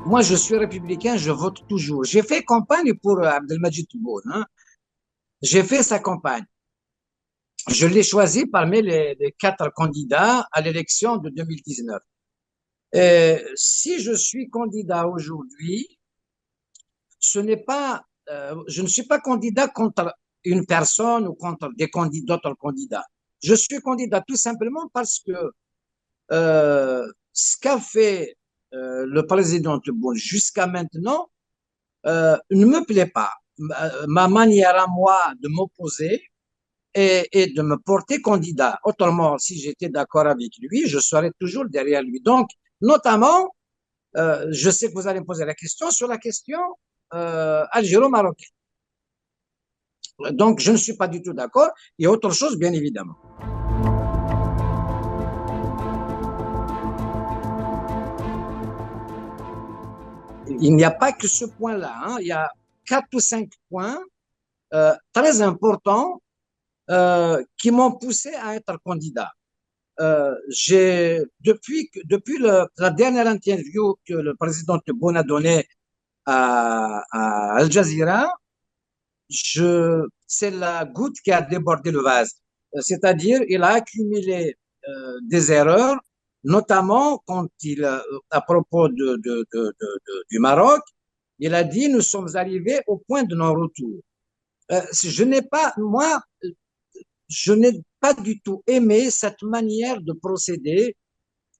Moi, je suis républicain, je vote toujours. J'ai fait campagne pour Abdelmajid Tebboune, hein. J'ai fait sa campagne. Je l'ai choisi parmi les quatre candidats à l'élection de 2019. Si je suis candidat aujourd'hui, je ne suis pas candidat contre une personne ou contre d'autres candidats. Je suis candidat tout simplement parce que ce qu'a fait le président Tebboune jusqu'à maintenant ne me plaît pas. Ma manière à moi de m'opposer et de me porter candidat. Autrement, si j'étais d'accord avec lui, je serais toujours derrière lui. Donc, notamment, je sais que vous allez me poser la question sur la question algéro-marocaine. Donc, je ne suis pas du tout d'accord. Il y a autre chose, bien évidemment. Il n'y a pas que ce point-là, hein. Il y a quatre ou cinq points très importants qui m'ont poussé à être candidat. Depuis la dernière interview que le président Tebboune a donnée à Al Jazeera, c'est la goutte qui a débordé le vase. C'est-à-dire, il a accumulé des erreurs, notamment à propos du Maroc, il a dit nous sommes arrivés au point de non-retour. Moi, je n'ai pas du tout aimé cette manière de procéder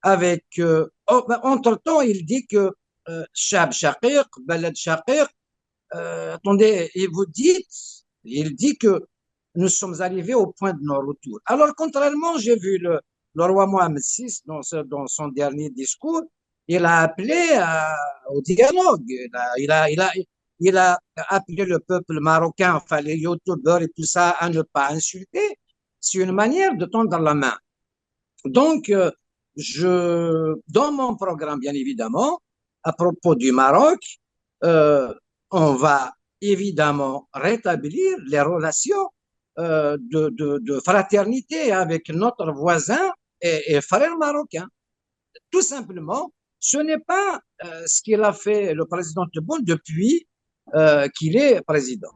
avec. Entre-temps, il dit que Shab Shaqiq, Balad Shaqiq, attendez, il dit que nous sommes arrivés au point de non-retour. Alors, contrairement, j'ai vu le roi Mohamed VI dans son dernier discours, il a appelé au dialogue. Il a appelé le peuple marocain, enfin les youtubeurs et tout ça, à ne pas insulter. C'est une manière de tendre la main. Donc, dans mon programme, bien évidemment, à propos du Maroc, euh, on va évidemment rétablir les relations de fraternité avec notre voisin et frère marocain. Tout simplement, ce n'est pas ce qu'il a fait le président Tebboune depuis qu'il est président.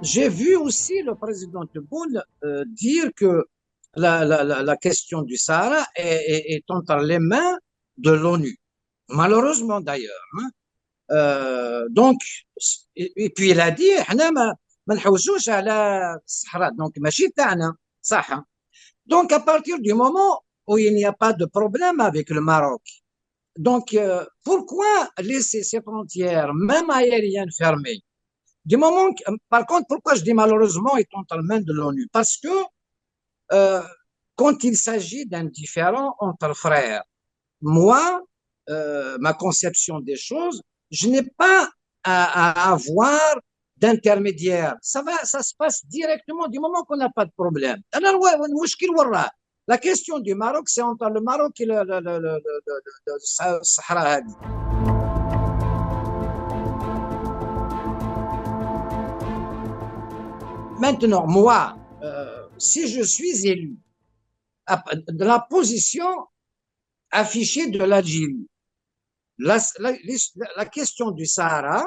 J'ai vu aussi le président Tebboune dire que la question du Sahara est entre les mains de l'ONU. Malheureusement d'ailleurs, hein. Donc, et puis il a dit, احنا ما نحوسوش على الصحراء, donc ماشي تاعنا, صح. Donc, à partir du moment où il n'y a pas de problème avec le Maroc, donc pourquoi laisser ces frontières, même aériennes, fermées? Par contre, pourquoi je dis malheureusement est entre les mains de l'ONU? Parce que euh, quand il s'agit d'un différend entre frères, moi, ma conception des choses, je n'ai pas à avoir d'intermédiaire. Ça se passe directement du moment qu'on n'a pas de problème. Alors, ouais, la question du Maroc, c'est entre le Maroc et le Sahara. Maintenant, moi, si je suis élu de la position affichée de l'Algérie, la question du Sahara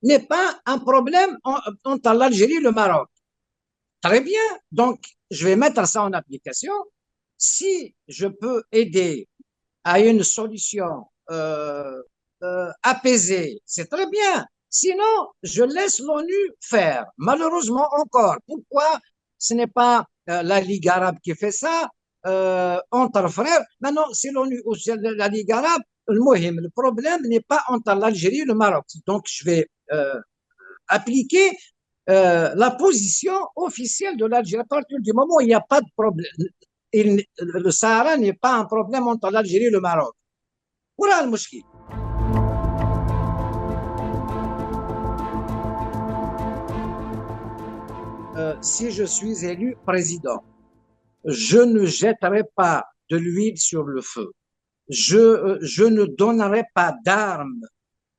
n'est pas un problème entre l'Algérie et le Maroc. Très bien, donc je vais mettre ça en application. Si je peux aider à une solution apaisée, c'est très bien. Sinon, je laisse l'ONU faire. Malheureusement encore. Pourquoi ce n'est pas la Ligue arabe qui fait ça entre frères? Maintenant, c'est l'ONU ou c'est la Ligue arabe. Le problème n'est pas entre l'Algérie et le Maroc. Donc, je vais appliquer la position officielle de l'Algérie. À partir du moment où il n'y a pas de problème, le Sahara n'est pas un problème entre l'Algérie et le Maroc. Voilà le mouchki. Si je suis élu président, je ne jetterai pas de l'huile sur le feu. Je ne donnerai pas d'armes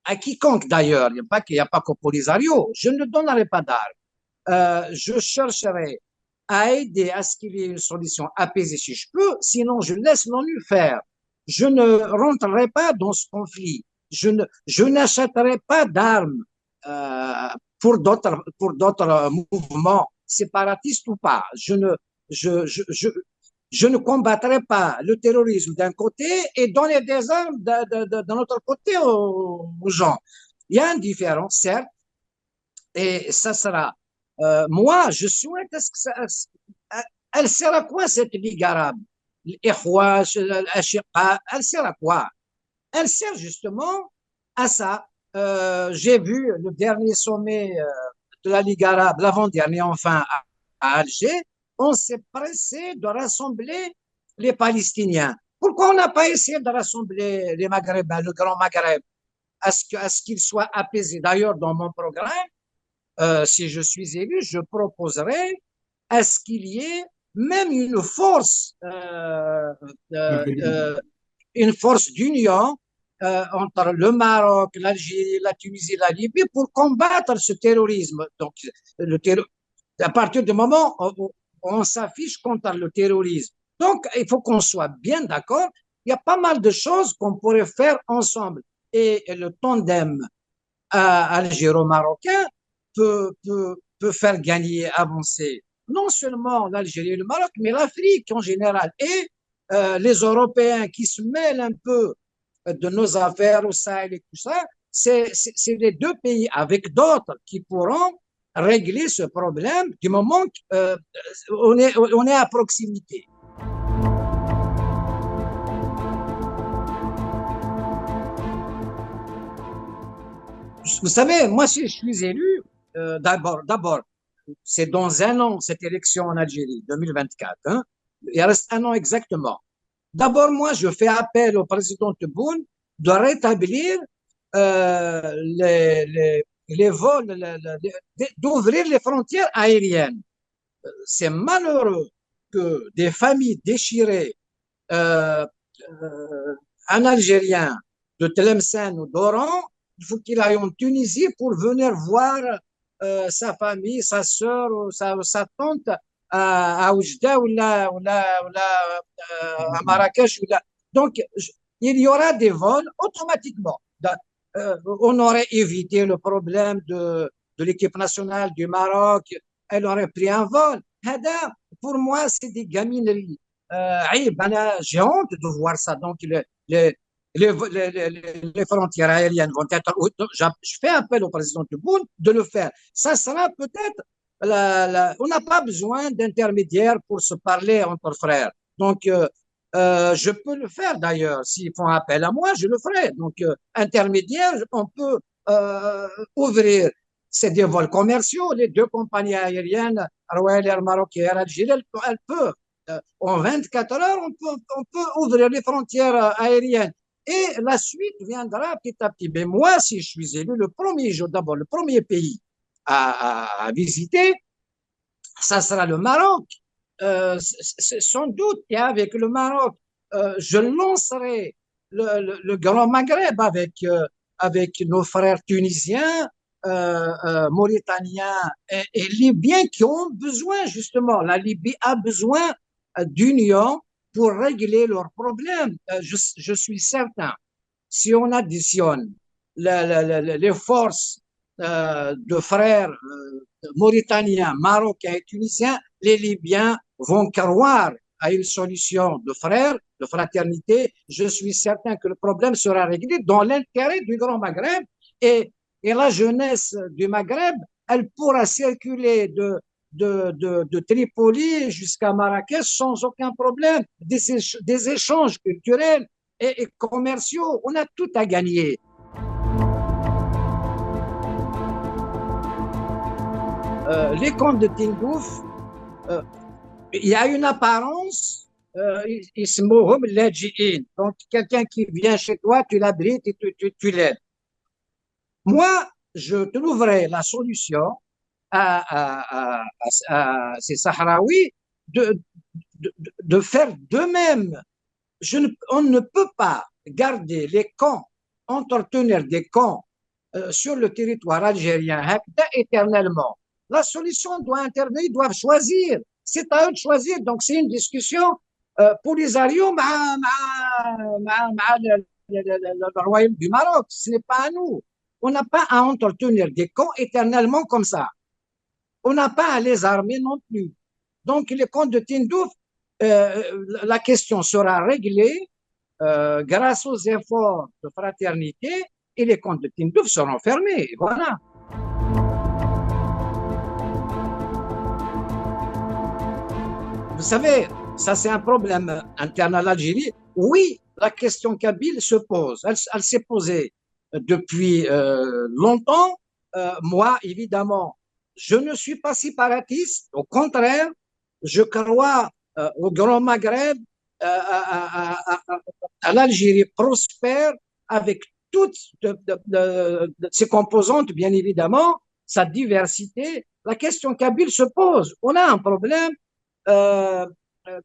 à quiconque d'ailleurs. Il n'y a pas qu'au Polisario. Je ne donnerai pas d'armes. Je chercherai à aider à ce qu'il y ait une solution apaisée si je peux, sinon je laisse l'ONU faire. Je ne rentrerai pas dans ce conflit. Je n'achèterai pas d'armes pour d'autres mouvements séparatistes ou pas. Je ne combattrai pas le terrorisme d'un côté et donner des armes d'un autre côté aux gens. Il y a une différence, certes, et ça sera. Moi, je souhaite, est-ce que ça, elle sert à quoi cette Ligue arabe? Elle sert à quoi? Elle sert justement à ça. J'ai vu le dernier sommet de la Ligue arabe, l'avant-dernier enfin à Alger, on s'est pressé de rassembler les Palestiniens. Pourquoi on n'a pas essayé de rassembler les Maghrébins, le Grand Maghreb, à ce qu'ils soient apaisés? D'ailleurs, dans mon programme, si je suis élu, je proposerai à ce qu'il y ait même une force d'union entre le Maroc, l'Algérie, la Tunisie, la Libye pour combattre ce terrorisme. Donc, à partir du moment où on s'affiche contre le terrorisme. Donc, il faut qu'on soit bien d'accord. Il y a pas mal de choses qu'on pourrait faire ensemble. Et le tandem algéro-marocain peut faire gagner, avancer non seulement l'Algérie et le Maroc, mais l'Afrique en général. Et les Européens qui se mêlent un peu de nos affaires au Sahel et tout ça, c'est les deux pays avec d'autres qui pourront régler ce problème du moment qu'on est à proximité. Vous savez, moi, si je suis élu, d'abord, c'est dans un an, cette élection en Algérie, 2024. Hein, il reste un an exactement. D'abord, moi, je fais appel au président Tebboune de rétablir les vols, d'ouvrir les frontières aériennes. C'est malheureux que des familles déchirées, euh, un Algérien de Tlemcen ou d'Oran, il faut qu'il aille en Tunisie pour venir voir sa famille, sa sœur ou sa tante à Oujda ou à Marrakech. Donc, il y aura des vols automatiquement. On aurait évité le problème de l'équipe nationale du Maroc. Elle aurait pris un vol. Pour moi, c'est des gamineries. J'ai honte de voir ça. Donc, les frontières aériennes vont être. Je fais appel au président Tebboune de le faire. Ça sera peut-être. On n'a pas besoin d'intermédiaires pour se parler entre frères. Donc, je peux le faire d'ailleurs. S'ils font appel à moi, je le ferai. Donc, intermédiaire, on peut ouvrir. C'est des vols commerciaux. Les deux compagnies aériennes, Royal Air Maroc et Air Algérie, elles peuvent. En 24 heures, on peut ouvrir les frontières aériennes. Et la suite viendra petit à petit. Mais moi, si je suis élu, le premier jour, d'abord, le premier pays à visiter, ça sera le Maroc. Sans doute qu'avec le Maroc, je lancerai le Grand Maghreb avec nos frères tunisiens, mauritaniens et libyens qui ont besoin, justement, la Libye a besoin d'union pour régler leurs problèmes. Je suis certain, si on additionne les forces de frères mauritaniens, marocains et tunisiens, les Libyens vont croire à une solution de frères, de fraternité. Je suis certain que le problème sera réglé dans l'intérêt du Grand Maghreb et la jeunesse du Maghreb, elle pourra circuler de Tripoli jusqu'à Marrakech sans aucun problème. Des échanges culturels et commerciaux, on a tout à gagner. Les contes de Tindouf, il y a une apparence, donc quelqu'un qui vient chez toi, tu l'abrites et tu l'aides. Moi, je trouverai la solution à ces Sahraouis de faire d'eux-mêmes. On ne peut pas garder les camps, entretenir des camps sur le territoire algérien éternellement. La solution doit intervenir, ils doivent choisir c'est à eux de choisir. Donc, c'est une discussion Polisario le royaume du Maroc. Ce n'est pas à nous. On n'a pas à entretenir des camps éternellement comme ça. On n'a pas à les armer non plus. Donc, les camps de Tindouf, la question sera réglée grâce aux efforts de fraternité et les camps de Tindouf seront fermés. Voilà. Vous savez, ça c'est un problème interne à l'Algérie. Oui, la question kabyle se pose. Elle s'est posée depuis longtemps. Moi, évidemment, je ne suis pas séparatiste. Au contraire, je crois au Grand Maghreb, à l'Algérie prospère avec toutes ses composantes, bien évidemment, sa diversité. La question kabyle se pose. On a un problème euh,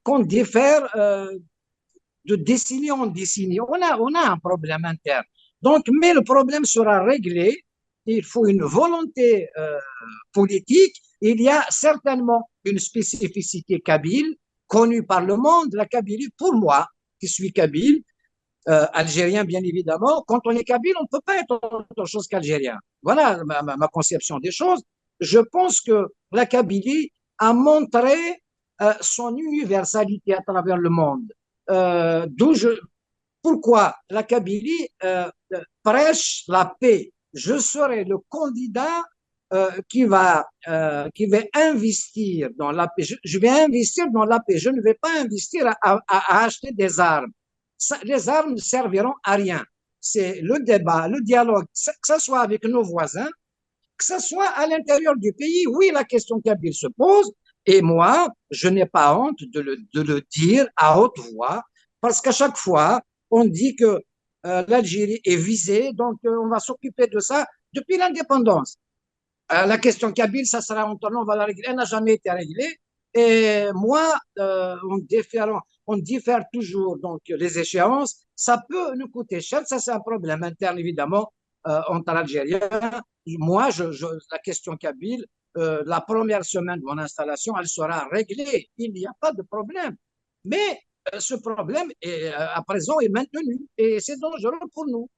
qu'on diffère de décennie en décennie. On a un problème interne. Donc, mais le problème sera réglé. Il faut une volonté politique. Il y a certainement une spécificité kabyle connue par le monde. La Kabylie, pour moi, qui suis kabyle, algérien bien évidemment, quand on est kabyle, on ne peut pas être autre chose qu'algérien. Voilà ma conception des choses. Je pense que la Kabylie a montré son universalité à travers le monde. D'où pourquoi la Kabylie prêche la paix. Je serai le candidat qui va investir dans la paix. Je vais investir dans la paix. Je ne vais pas investir à acheter des armes. Les armes ne serviront à rien. C'est le débat, le dialogue, que ce soit avec nos voisins, que ce soit à l'intérieur du pays. Oui, la question kabyle se pose. Et moi, je n'ai pas honte de le dire à haute voix, parce qu'à chaque fois, on dit que l'Algérie est visée, donc on va s'occuper de ça depuis l'indépendance. La question kabyle, ça sera on va la régler. Elle n'a jamais été réglée. Et moi, on diffère toujours donc les échéances. Ça peut nous coûter cher. Ça, c'est un problème interne, évidemment, entre Algériens. Moi, la question kabyle, la première semaine de mon installation, elle sera réglée. Il n'y a pas de problème. Mais ce problème, à présent, est maintenu. Et c'est dangereux pour nous.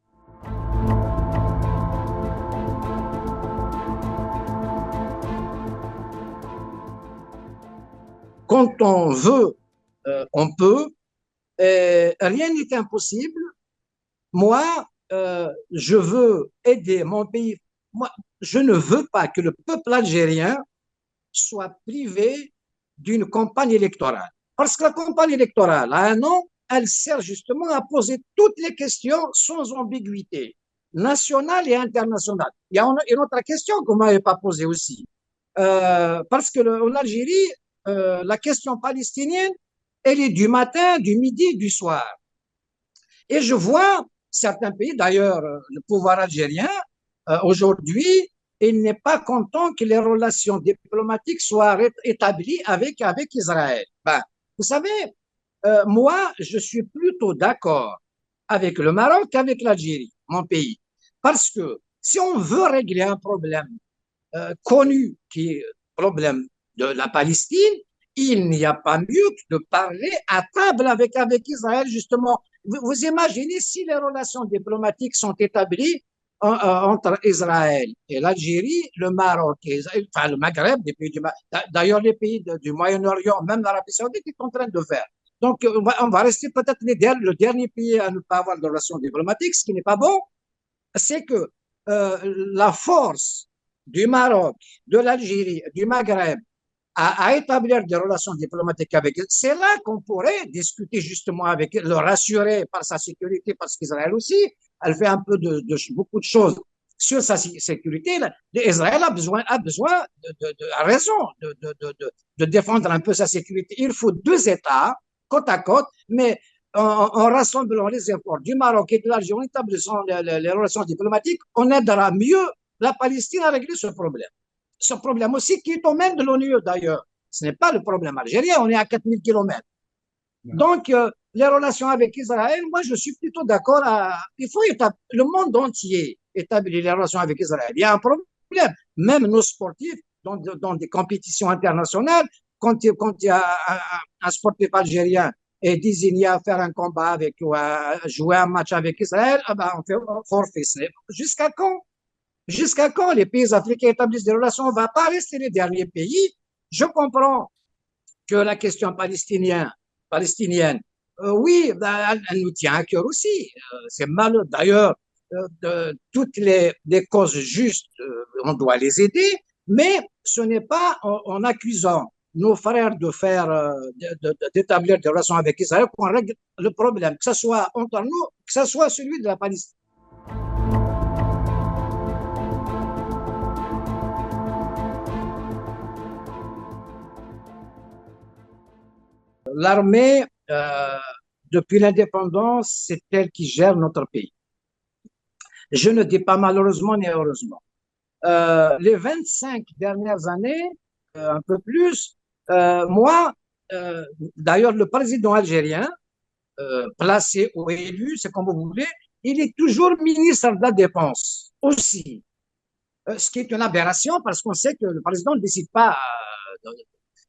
Quand on veut, on peut. Rien n'est impossible. Moi, je veux aider mon pays. Moi, je ne veux pas que le peuple algérien soit privé d'une campagne électorale. Parce que la campagne électorale, à un an, elle sert justement à poser toutes les questions sans ambiguïté, nationale et internationale. Il y a une autre question que vous ne m'avez pas posée aussi. Parce que en Algérie, la question palestinienne, elle est du matin, du midi, du soir. Et je vois certains pays, d'ailleurs, le pouvoir algérien, aujourd'hui, il n'est pas content que les relations diplomatiques soient établies avec Israël. Ben, vous savez, moi, je suis plutôt d'accord avec le Maroc qu'avec l'Algérie, mon pays. Parce que si on veut régler un problème connu qui est le problème de la Palestine, il n'y a pas mieux que de parler à table avec Israël, justement. Vous imaginez si les relations diplomatiques sont établies entre Israël et l'Algérie, le Maroc, enfin le Maghreb, d'ailleurs les pays du Moyen-Orient, même l'Arabie Saoudite est en train de faire. Donc on va rester peut-être le dernier pays à ne pas avoir de relations diplomatiques, ce qui n'est pas bon. C'est que la force du Maroc, de l'Algérie, du Maghreb à établir des relations diplomatiques avec eux, c'est là qu'on pourrait discuter justement avec eux, le rassurer par sa sécurité, parce qu'Israël aussi, elle fait un peu de beaucoup de choses sur sa sécurité. Israël a raison de défendre un peu sa sécurité. Il faut deux États côte à côte, mais en rassemblant les efforts du Maroc et de l'Algérie, en établissant les relations diplomatiques, on aidera mieux la Palestine à régler ce problème. Ce problème aussi qui est au même de l'ONU d'ailleurs. Ce n'est pas le problème algérien, on est à 4000 kilomètres. Donc, les relations avec Israël, moi, je suis plutôt d'accord. Il faut le monde entier établir les relations avec Israël. Il y a un problème. Même nos sportifs, dans des compétitions internationales, quand il y a un sportif algérien est désigné à faire un combat avec ou à jouer un match avec Israël, ah ben on fait forfait. Jusqu'à quand? Jusqu'à quand les pays africains établissent des relations? On ne va pas rester les derniers pays. Je comprends que la question palestinienne, oui, ben, elle nous tient à cœur aussi. C'est malheureux. D'ailleurs, toutes les causes justes, on doit les aider, mais ce n'est pas en accusant nos frères de faire, d'établir des relations avec Israël qu'on règle le problème, que ce soit entre nous, que ce soit celui de la Palestine. L'armée, depuis l'indépendance, c'est elle qui gère notre pays. Je ne dis pas malheureusement ni heureusement. Les 25 dernières années, un peu plus, moi, d'ailleurs, le président algérien, placé ou élu, c'est comme vous voulez, il est toujours ministre de la Défense aussi. Ce qui est une aberration parce qu'on sait que le président ne décide pas,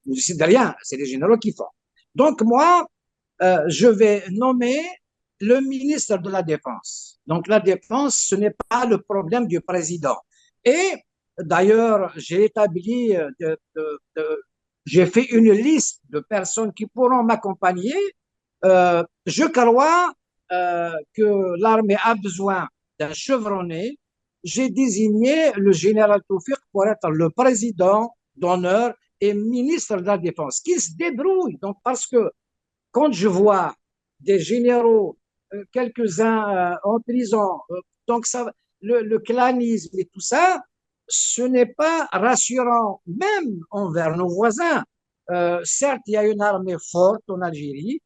ne décide de rien, c'est les généraux qui font. Donc moi, je vais nommer le ministre de la Défense. Donc la défense, ce n'est pas le problème du président. Et d'ailleurs, j'ai établi, j'ai fait une liste de personnes qui pourront m'accompagner. Je crois que l'armée a besoin d'un chevronné. J'ai désigné le général Toufik pour être le président d'honneur et ministre de la Défense, qui se débrouille. Donc, parce que quand je vois des généraux, quelques-uns en prison, donc ça, le clanisme et tout ça, ce n'est pas rassurant, même envers nos voisins. Certes, il y a une armée forte en Algérie,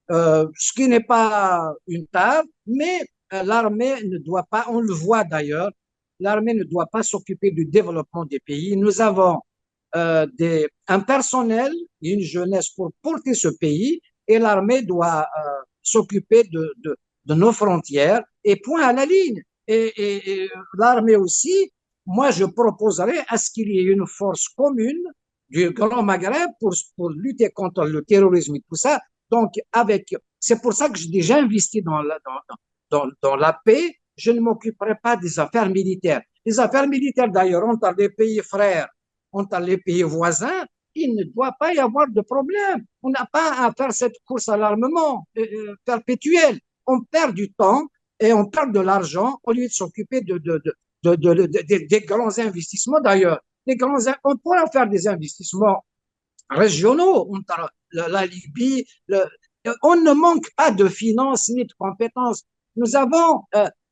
ce qui n'est pas une tare, mais l'armée ne doit pas, on le voit d'ailleurs, l'armée ne doit pas s'occuper du développement des pays. Nous avons un personnel et une jeunesse pour porter ce pays et l'armée doit s'occuper de nos frontières et point à la ligne. Et l'armée aussi, moi je proposerais à ce qu'il y ait une force commune du Grand Maghreb pour lutter contre le terrorisme et tout ça. Donc, c'est pour ça que j'ai déjà investi dans la paix. Je ne m'occuperai pas des affaires militaires. Les affaires militaires, d'ailleurs, entre les pays frères, entre les pays voisins, il ne doit pas y avoir de problème. On n'a pas à faire cette course à l'armement perpétuelle. On perd du temps et on perd de l'argent au lieu de s'occuper des grands investissements. D'ailleurs, on pourra faire des investissements régionaux, la Libye. On ne manque pas de finances ni de compétences. Nous avons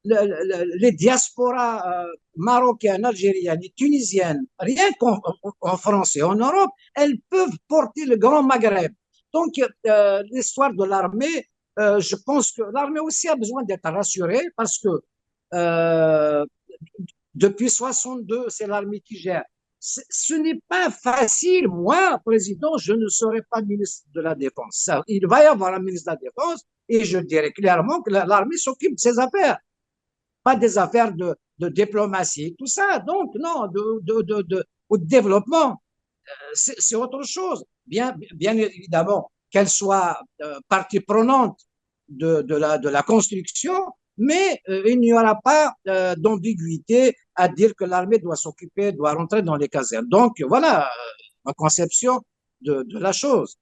les diasporas marocaines, algériennes et tunisiennes, rien qu'en France et en Europe, elles peuvent porter le Grand Maghreb. Donc, l'histoire de l'armée, je pense que l'armée aussi a besoin d'être rassurée parce que depuis 62, c'est l'armée qui gère. Ce n'est pas facile. Moi, président, je ne serai pas ministre de la Défense. Il va y avoir un ministre de la Défense et je dirais clairement que l'armée s'occupe de ses affaires, pas des affaires de diplomatie, tout ça. Donc, non, de développement, c'est autre chose. Bien évidemment, qu'elle soit partie prenante de la construction, mais il n'y aura pas d'ambiguïté à dire que l'armée doit s'occuper, doit rentrer dans les casernes. Donc, voilà ma conception de la chose.